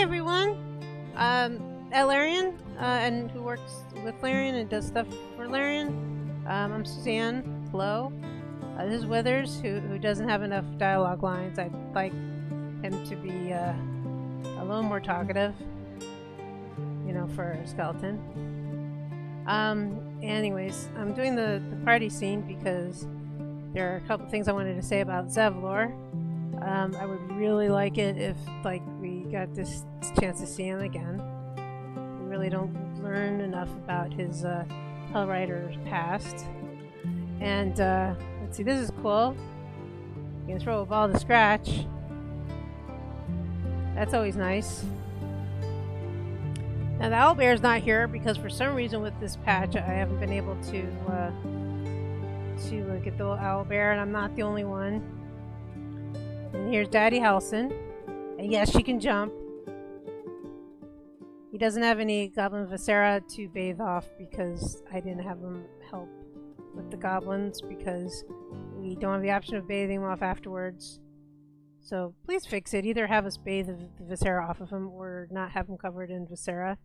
everyone. Larian, and who works with Larian and does stuff for Larian. I'm Suzanne. Hello. This is Withers, who doesn't have enough dialogue lines. I'd like him to be a little more talkative, for a skeleton. Anyways, I'm doing the party scene because there are a couple things I wanted to say about Zevlor. I would really like it if, we got this chance to see him again. We really don't learn enough about his Hellrider's past. And let's see, this is cool. You can throw a ball to scratch. That's always nice. Now the owlbear's not here because for some reason with this patch I haven't been able to get the owlbear, and I'm not the only one. And here's Daddy Halson. And yes, she can jump. He doesn't have any goblin viscera to bathe off because I didn't have him help with the goblins because we don't have the option of bathing him off afterwards. So please fix it. Either have us bathe the viscera off of him or not have him covered in viscera.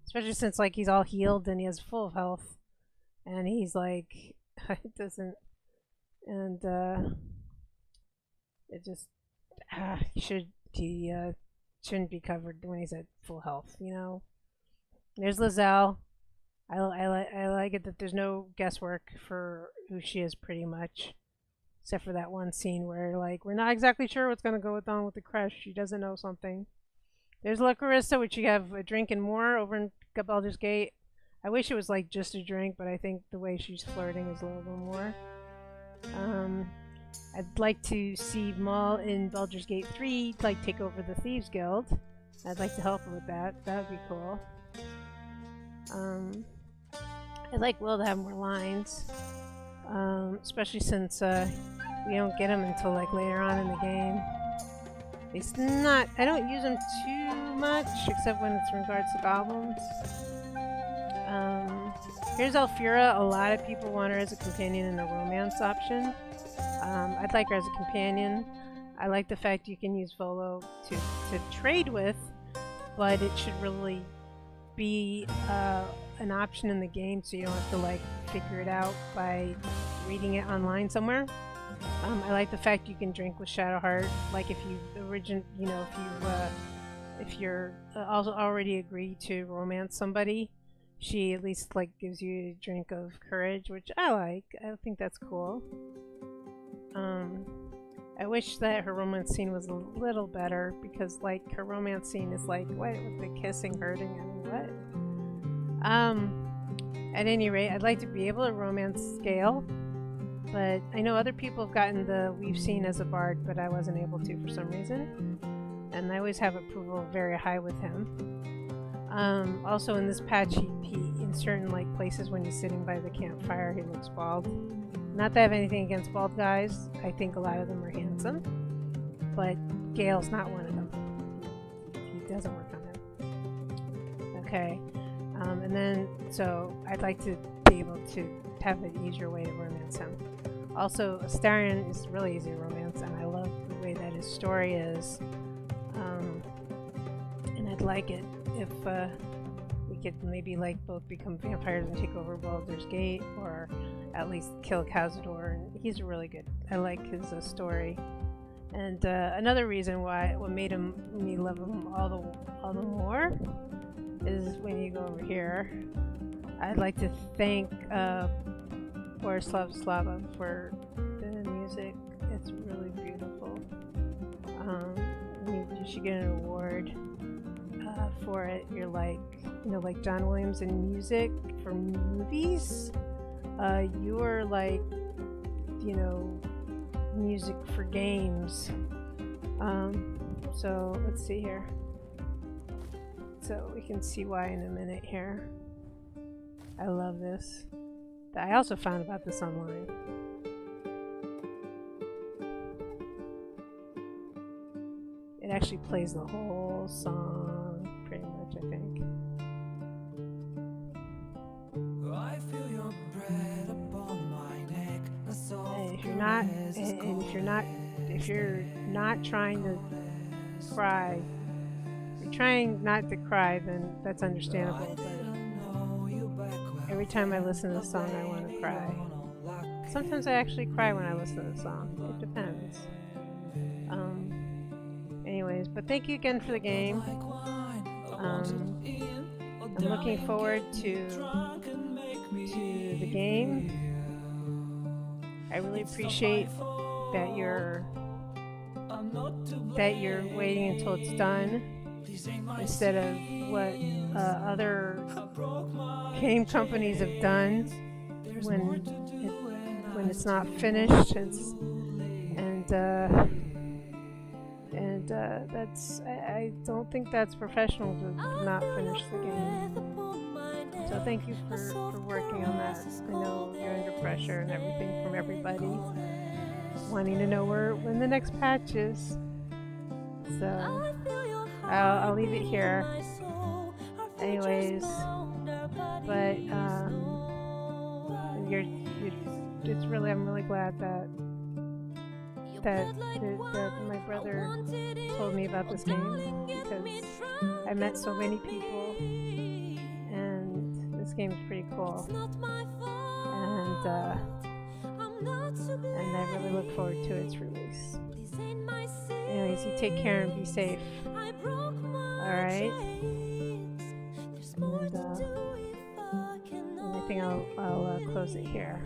Especially since he's all healed and he has full of health. And he's it doesn't, and it just he shouldn't be covered when he's at full health, There's Lizelle. I like it that there's no guesswork for who she is pretty much. Except for that one scene where we're not exactly sure what's gonna go on with the crush. She doesn't know something. There's La Carissa, which you have a drink and more over in Baldur's Gate. I wish it was just a drink, but I think the way she's flirting is a little bit more. I'd like to see Maul in Baldur's Gate 3 take over the Thieves Guild. I'd like to help her with that. That would be cool. I'd like Will to have more lines, especially since we don't get him until later on in the game. It's not. I don't use them too much, except when it's in regards to goblins. Here's Alfira. A lot of people want her as a companion in the romance option. I'd like her as a companion. I like the fact you can use Volo to trade with, but it should really be an option in the game, so you don't have to figure it out by reading it online somewhere. I like the fact you can drink with Shadowheart. If you if you're also already agreed to romance somebody, she at least gives you a drink of courage, which I like. I think that's cool. I wish that her romance scene was a little better because her romance scene is what with the kissing hurting and what. At any rate, I'd like to be able to romance Scale. But I know other people have gotten the We've Seen as a bard, but I wasn't able to for some reason. And I always have approval very high with him. Also in this patch, he in certain places when he's sitting by the campfire, he looks bald. Not that I have anything against bald guys. I think a lot of them are handsome. But Gale's not one of them. He doesn't work on him. Okay. And then, so I'd like to be able to have an easier way to romance him. Also, Astarion is really easy to romance, and I love the way that his story is. And I'd like it if we could maybe both become vampires and take over Baldur's Gate, or at least kill Cazador. And he's really good. I like his story. And another reason what made me love him all the more is when you go over here. I'd like to thank Borislav Slava for the music. It's really beautiful. You should get an award for it. You're like John Williams in music for movies. You're music for games. So let's see here. So we can see why in a minute here. I love this. I also found about this online. It actually plays the whole song, pretty much, I think. I feel your breath upon my neck. And if you're not trying to cry, you're trying not to cry, then that's understandable. But every time I listen to the song, I want to cry. Sometimes I actually cry when I listen to the song. It depends. Anyways, but thank you again for the game. I'm looking forward to the game. I really appreciate that you're waiting until it's done instead of what other game companies have done when it's not finished. That's I don't think that's professional to not finish the game. So thank you for working on that. I know you're under pressure and everything from everybody wanting to know when the next patch is. So I'll leave it here. Anyways, but it's really, I'm really glad that my brother told me about this game, because I met so many people and this game is pretty cool, and I really look forward to its release. Anyways, you take care and be safe. Alright? And I think I'll close it here.